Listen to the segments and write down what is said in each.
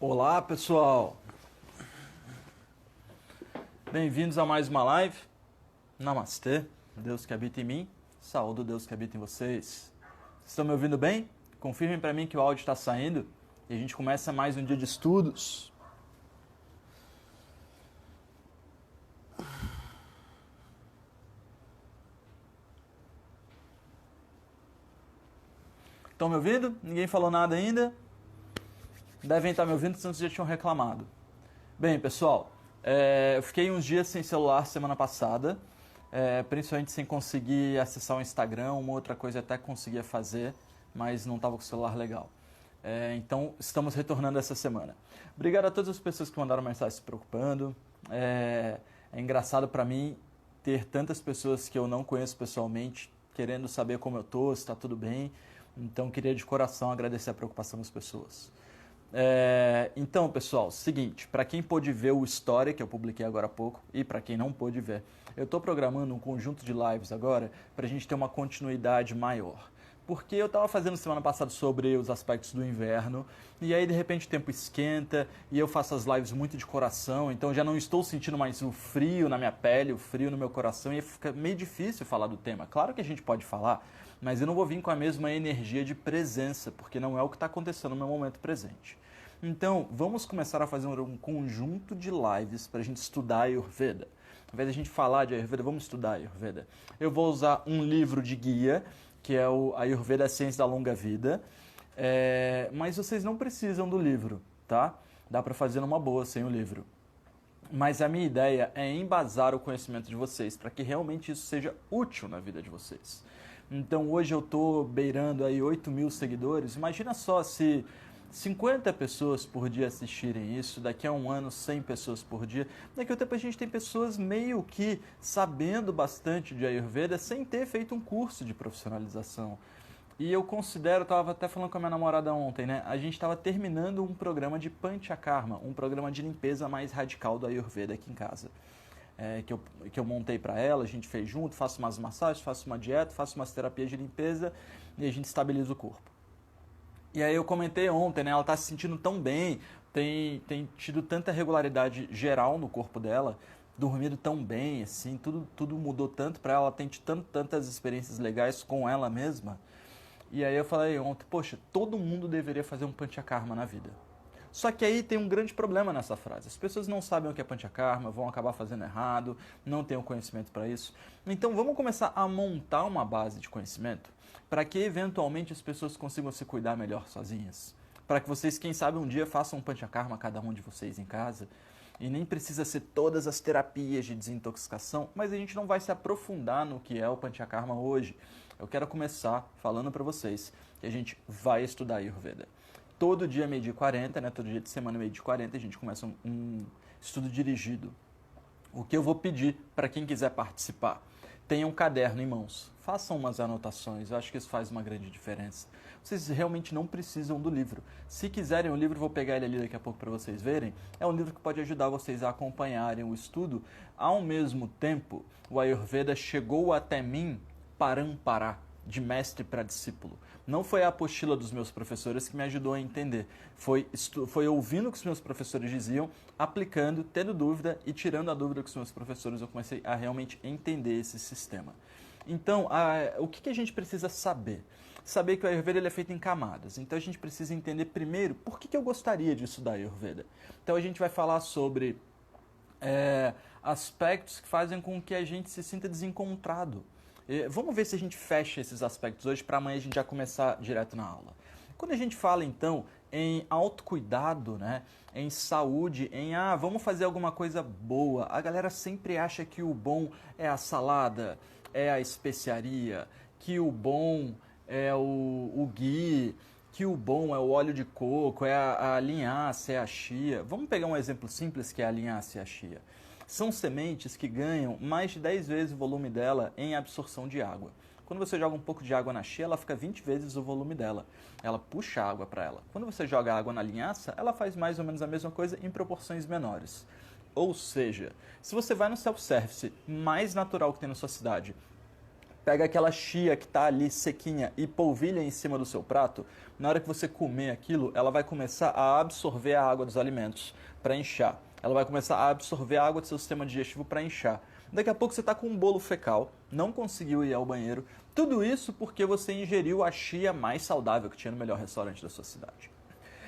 Olá pessoal, bem-vindos a mais uma live. Namastê, Deus que habita em mim, saúdo Deus que habita em vocês. Estão me ouvindo bem? Confirmem para mim que o áudio está saindo e a gente começa mais um dia de estudos. Estão me ouvindo? Ninguém falou nada ainda? Devem estar me ouvindo, senão vocês já tinham reclamado. Bem, pessoal, eu fiquei uns dias sem celular semana passada, principalmente sem conseguir acessar o Instagram, uma outra coisa até conseguia fazer, mas não estava com o celular legal. Então, estamos retornando essa semana. Obrigado a todas as pessoas que mandaram mensagem se preocupando. É engraçado para mim ter tantas pessoas que eu não conheço pessoalmente, querendo saber como eu estou, se está tudo bem. Então, queria de coração agradecer a preocupação das pessoas. Então, pessoal, seguinte, para quem pôde ver o Story que eu publiquei agora há pouco e para quem não pôde ver, eu estou programando um conjunto de lives agora para a gente ter uma continuidade maior. Porque eu estava fazendo semana passada sobre os aspectos do inverno e aí de repente o tempo esquenta e eu faço as lives muito de coração, então já não estou sentindo mais o frio na minha pele, o frio no meu coração e fica meio difícil falar do tema. Claro que a gente pode falar, mas eu não vou vir com a mesma energia de presença, porque não é o que está acontecendo no meu momento presente. Então, vamos começar a fazer um conjunto de lives para a gente estudar Ayurveda. Ao invés de a gente falar de Ayurveda, vamos estudar Ayurveda. Eu vou usar um livro de guia, que é o Ayurveda, a Ciência da Longa Vida. Mas vocês não precisam do livro, tá? Dá para fazer numa boa sem o livro. Mas a minha ideia é embasar o conhecimento de vocês, para que realmente isso seja útil na vida de vocês. Então hoje eu estou beirando aí 8.000 seguidores. Imagina só se 50 pessoas por dia assistirem isso, daqui a um ano 100 pessoas por dia. Daqui a um tempo a gente tem pessoas meio que sabendo bastante de Ayurveda sem ter feito um curso de profissionalização. E eu considero, estava até falando com a minha namorada ontem, né? A gente estava terminando um programa de Panchakarma, um programa de limpeza mais radical do Ayurveda aqui em casa. Que eu montei para ela, a gente fez junto, faço umas massagens, faço uma dieta, faço umas terapias de limpeza e a gente estabiliza o corpo. E aí eu comentei ontem, né? Ela tá se sentindo tão bem, tem tido tanta regularidade geral no corpo dela, dormido tão bem, assim, tudo mudou tanto para ela, ela tem tido tantas experiências legais com ela mesma. E aí eu falei ontem, poxa, todo mundo deveria fazer um Panchakarma na vida. Só que aí tem um grande problema nessa frase. As pessoas não sabem o que é Panchakarma, vão acabar fazendo errado, não têm o conhecimento para isso. Então vamos começar a montar uma base de conhecimento para que eventualmente as pessoas consigam se cuidar melhor sozinhas. Para que vocês, quem sabe, um dia façam um Panchakarma cada um de vocês em casa. E nem precisa ser todas as terapias de desintoxicação, mas a gente não vai se aprofundar no que é o Panchakarma hoje. Eu quero começar falando para vocês que a gente vai estudar Ayurveda. Todo dia meio-dia 40, né? Todo dia de semana meio-dia 40, a gente começa um estudo dirigido. O que eu vou pedir para quem quiser participar? Tenha um caderno em mãos, façam umas anotações, eu acho que isso faz uma grande diferença. Vocês realmente não precisam do livro. Se quiserem o livro, vou pegar ele ali daqui a pouco para vocês verem. É um livro que pode ajudar vocês a acompanharem o estudo. Ao mesmo tempo, o Ayurveda chegou até mim parampara, de mestre para discípulo. Não foi a apostila dos meus professores que me ajudou a entender. Foi ouvindo o que os meus professores diziam, aplicando, tendo dúvida e tirando a dúvida com os meus professores, eu comecei a realmente entender esse sistema. Então, o que a gente precisa saber? Saber que o Ayurveda ele é feito em camadas. Então, a gente precisa entender primeiro por que eu gostaria de estudar Ayurveda. Então, a gente vai falar sobre aspectos que fazem com que a gente se sinta desencontrado. Vamos ver se a gente fecha esses aspectos hoje para amanhã a gente já começar direto na aula. Quando a gente fala então em autocuidado, né, em saúde, em vamos fazer alguma coisa boa, a galera sempre acha que o bom é a salada, é a especiaria, que o bom é o ghee, que o bom é o óleo de coco, é a linhaça, é a chia. Vamos pegar um exemplo simples que é a linhaça e a chia. São sementes que ganham mais de 10 vezes o volume dela em absorção de água. Quando você joga um pouco de água na chia, ela fica 20 vezes o volume dela. Ela puxa água para ela. Quando você joga água na linhaça, ela faz mais ou menos a mesma coisa em proporções menores. Ou seja, se você vai no self-service mais natural que tem na sua cidade, Pega aquela chia que está ali sequinha e polvilha em cima do seu prato. Na hora que você comer aquilo, ela vai começar a absorver a água dos alimentos para inchar. Ela vai começar a absorver a água do seu sistema digestivo para inchar. Daqui a pouco você está com um bolo fecal, não conseguiu ir ao banheiro. Tudo isso porque você ingeriu a chia mais saudável que tinha no melhor restaurante da sua cidade.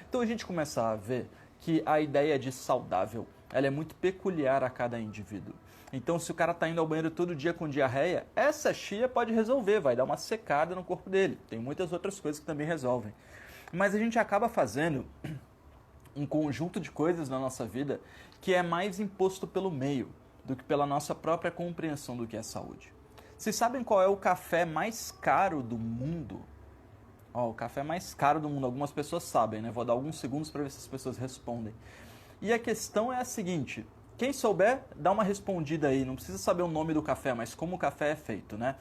Então a gente começa a ver que a ideia de saudável ela é muito peculiar a cada indivíduo. Então, se o cara está indo ao banheiro todo dia com diarreia, essa chia pode resolver, vai dar uma secada no corpo dele. Tem muitas outras coisas que também resolvem. Mas a gente acaba fazendo um conjunto de coisas na nossa vida que é mais imposto pelo meio do que pela nossa própria compreensão do que é saúde. Vocês sabem qual é o café mais caro do mundo? O café mais caro do mundo, algumas pessoas sabem, né? Vou dar alguns segundos para ver se as pessoas respondem. E a questão é a seguinte, quem souber, dá uma respondida aí, não precisa saber o nome do café, mas como o café é feito, né?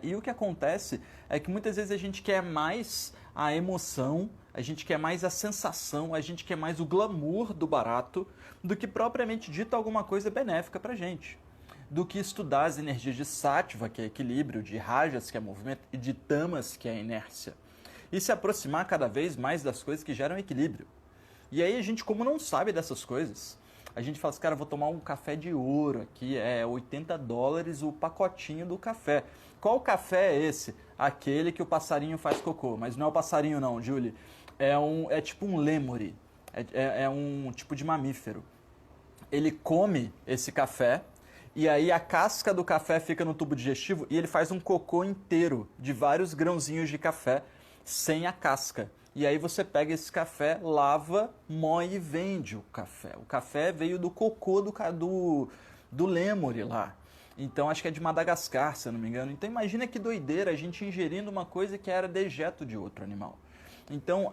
E o que acontece é que muitas vezes a gente quer mais a emoção, a gente quer mais a sensação, a gente quer mais o glamour do barato do que propriamente dito alguma coisa benéfica pra gente. Do que estudar as energias de Sattva, que é equilíbrio, de Rajas, que é movimento, e de Tamas, que é inércia. E se aproximar cada vez mais das coisas que geram equilíbrio. E aí a gente, como não sabe dessas coisas, a gente fala assim, cara, vou tomar um café de ouro aqui, é $80 o pacotinho do café. Qual café é esse? Aquele que o passarinho faz cocô. Mas não é o passarinho não, Julie. É tipo um lêmure. É um tipo de mamífero. Ele come esse café e aí a casca do café fica no tubo digestivo e ele faz um cocô inteiro de vários grãozinhos de café sem a casca. E aí você pega esse café, lava, moe e vende o café. O café veio do cocô do lêmure lá. Então acho que é de Madagascar, se eu não me engano. Então imagina que doideira a gente ingerindo uma coisa que era dejeto de outro animal. Então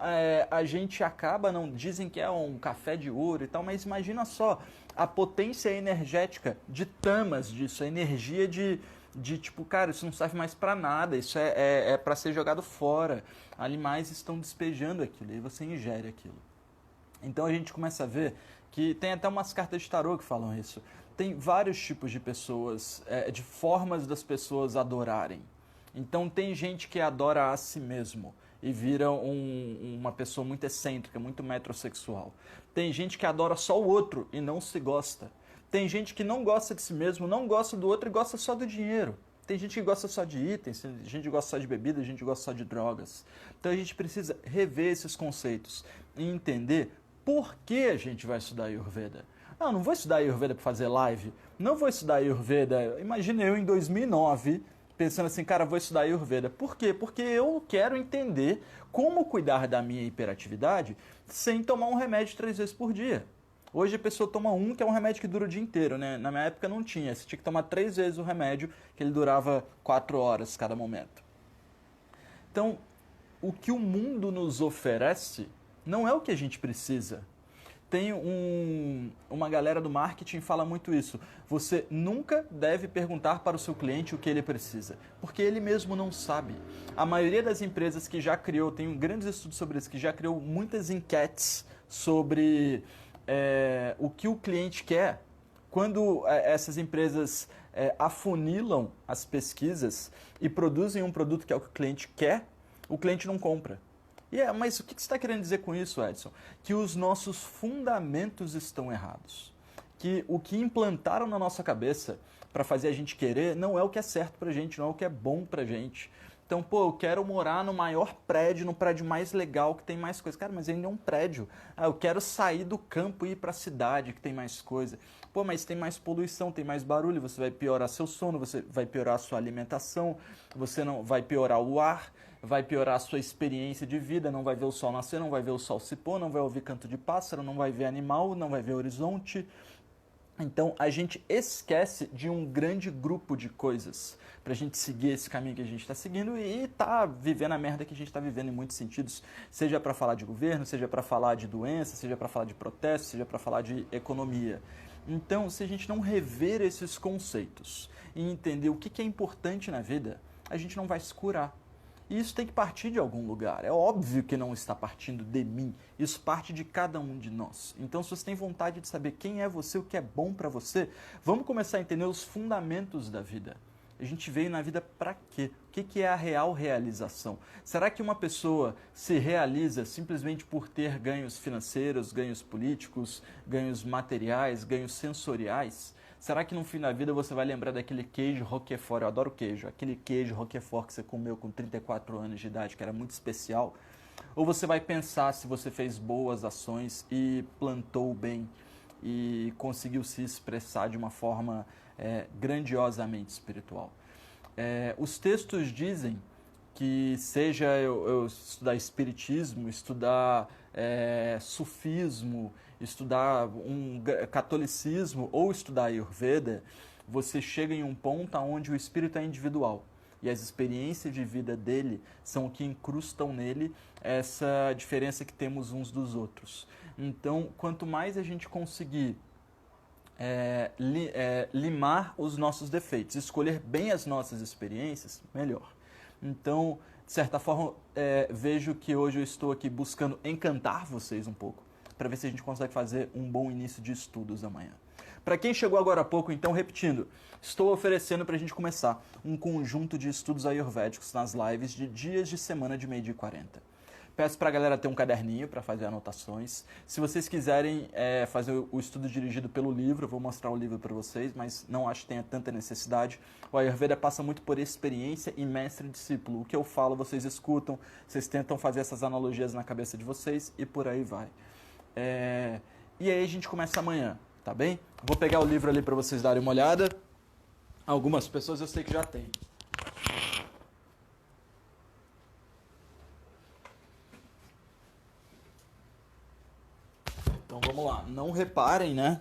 a gente acaba, não dizem que é um café de ouro e tal, mas imagina só a potência energética de tamas disso, a energia de tipo, cara, isso não serve mais para nada, isso é para ser jogado fora. Animais estão despejando aquilo e você ingere aquilo. Então a gente começa a ver que tem até umas cartas de tarô que falam isso. Tem vários tipos de pessoas, de formas das pessoas adorarem. Então tem gente que adora a si mesmo e vira uma pessoa muito excêntrica, muito metrosexual. Tem gente que adora só o outro e não se gosta. Tem gente que não gosta de si mesmo, não gosta do outro e gosta só do dinheiro. Tem gente que gosta só de itens, tem gente que gosta só de bebida, gente que gosta só de drogas. Então a gente precisa rever esses conceitos e entender por que a gente vai estudar Ayurveda. Não vou estudar Ayurveda para fazer live, não vou estudar Ayurveda. Imagina eu em 2009 pensando assim, cara, vou estudar Ayurveda. Por quê? Porque eu quero entender como cuidar da minha hiperatividade sem tomar um remédio 3 vezes por dia. Hoje a pessoa toma que é um remédio que dura o dia inteiro, né? Na minha época não tinha. Você tinha que tomar 3 vezes o remédio, que ele durava 4 horas cada momento. Então, o que o mundo nos oferece não é o que a gente precisa. Tem uma galera do marketing que fala muito isso. Você nunca deve perguntar para o seu cliente o que ele precisa, porque ele mesmo não sabe. A maioria das empresas que já criou, tem grandes estudos sobre isso, que já criou muitas enquetes sobre o que o cliente quer. Quando essas empresas afunilam as pesquisas e produzem um produto que é o que o cliente quer, o cliente não compra. Mas o que você está querendo dizer com isso, Edson? Que os nossos fundamentos estão errados. Que o que implantaram na nossa cabeça para fazer a gente querer não é o que é certo para a gente, não é o que é bom para a gente. Então, eu quero morar no maior prédio, no prédio mais legal, que tem mais coisa. Cara, mas ainda é um prédio. Eu quero sair do campo e ir para a cidade, que tem mais coisa. Mas tem mais poluição, tem mais barulho, você vai piorar seu sono, você vai piorar a sua alimentação, você não vai piorar o ar, vai piorar a sua experiência de vida, não vai ver o sol nascer, não vai ver o sol se pôr, não vai ouvir canto de pássaro, não vai ver animal, não vai ver horizonte. Então a gente esquece de um grande grupo de coisas pra gente seguir esse caminho que a gente está seguindo e tá vivendo a merda que a gente está vivendo em muitos sentidos, seja para falar de governo, seja para falar de doença, seja para falar de protesto, seja para falar de economia. Então, se a gente não rever esses conceitos e entender o que é importante na vida, a gente não vai se curar. E isso tem que partir de algum lugar. É óbvio que não está partindo de mim. Isso parte de cada um de nós. Então, se você tem vontade de saber quem é você, o que é bom para você, vamos começar a entender os fundamentos da vida. A gente veio na vida para quê? O que é a real realização? Será que uma pessoa se realiza simplesmente por ter ganhos financeiros, ganhos políticos, ganhos materiais, ganhos sensoriais? Será que no fim da vida você vai lembrar daquele queijo Roquefort? Eu adoro queijo. Aquele queijo Roquefort que você comeu com 34 anos de idade, que era muito especial. Ou você vai pensar se você fez boas ações e plantou bem e conseguiu se expressar de uma forma grandiosamente espiritual. Os textos dizem que seja eu estudar espiritismo, estudar sufismo, estudar um catolicismo ou estudar Ayurveda, você chega em um ponto onde o espírito é individual. E as experiências de vida dele são o que incrustam nele essa diferença que temos uns dos outros. Então, quanto mais a gente conseguir limar os nossos defeitos, escolher bem as nossas experiências, melhor. Então, de certa forma, vejo que hoje eu estou aqui buscando encantar vocês um pouco, para ver se a gente consegue fazer um bom início de estudos amanhã. Para quem chegou agora há pouco, então, repetindo, estou oferecendo para a gente começar um conjunto de estudos ayurvédicos nas lives de dias de semana de 12h40. Peço para a galera ter um caderninho para fazer anotações. Se vocês quiserem fazer o estudo dirigido pelo livro, eu vou mostrar o livro para vocês, mas não acho que tenha tanta necessidade. O Ayurveda passa muito por experiência e mestre-discípulo. O que eu falo, vocês escutam, vocês tentam fazer essas analogias na cabeça de vocês e por aí vai. E aí a gente começa amanhã, tá bem? Vou pegar o livro ali para vocês darem uma olhada. Algumas pessoas eu sei que já tem. Então vamos lá, não reparem, né?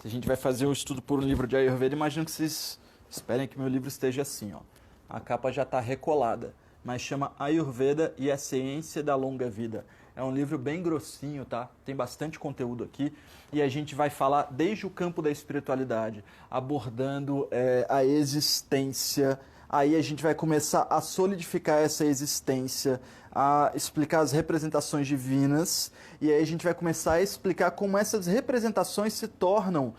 Se a gente vai fazer o estudo por um livro de Ayurveda, imagino que vocês esperem que meu livro esteja assim, ó. A capa já está recolada, mas chama Ayurveda e a Ciência da Longa Vida. É um livro bem grossinho, tá? Tem bastante conteúdo aqui e a gente vai falar desde o campo da espiritualidade, abordando a existência. Aí a gente vai começar a solidificar essa existência, a explicar as representações divinas, e aí a gente vai começar a explicar como essas representações se tornam,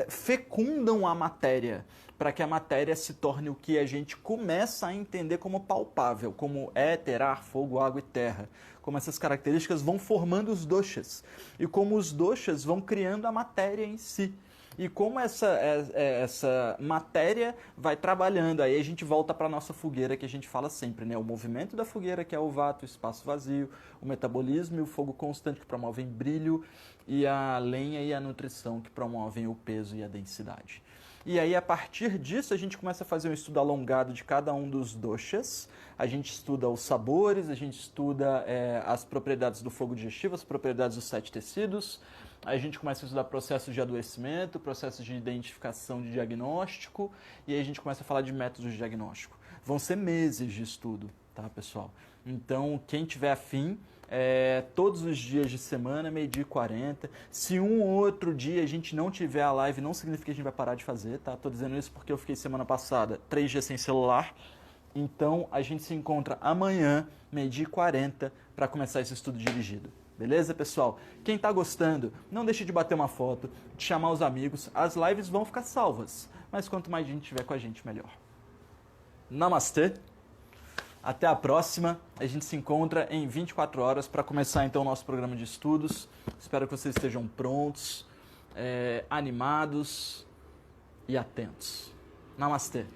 fecundam a matéria, para que a matéria se torne o que a gente começa a entender como palpável, como éter, ar, fogo, água e terra. Como essas características vão formando os doshas, e como os doshas vão criando a matéria em si. E como essa matéria vai trabalhando, aí a gente volta para a nossa fogueira que a gente fala sempre, né? O movimento da fogueira, que é o vata, o espaço vazio, o metabolismo e o fogo constante, que promovem brilho, e a lenha e a nutrição, que promovem o peso e a densidade. E aí, a partir disso, a gente começa a fazer um estudo alongado de cada um dos doshas. A gente estuda os sabores, a gente estuda as propriedades do fogo digestivo, as propriedades dos 7 tecidos. Aí a gente começa a estudar processos de adoecimento, processos de identificação de diagnóstico, e aí a gente começa a falar de métodos de diagnóstico. Vão ser meses de estudo, tá, pessoal? Então, quem tiver afim, todos os dias de semana, 12h40. Se um ou outro dia a gente não tiver a live, não significa que a gente vai parar de fazer, tá? Tô dizendo isso porque eu fiquei semana passada 3 dias sem celular. Então, a gente se encontra amanhã, 12h40, para começar esse estudo dirigido. Beleza, pessoal? Quem está gostando, não deixe de bater uma foto, de chamar os amigos. As lives vão ficar salvas, mas quanto mais gente tiver com a gente, melhor. Namastê! Até a próxima. A gente se encontra em 24 horas para começar então o nosso programa de estudos. Espero que vocês estejam prontos, animados e atentos. Namastê!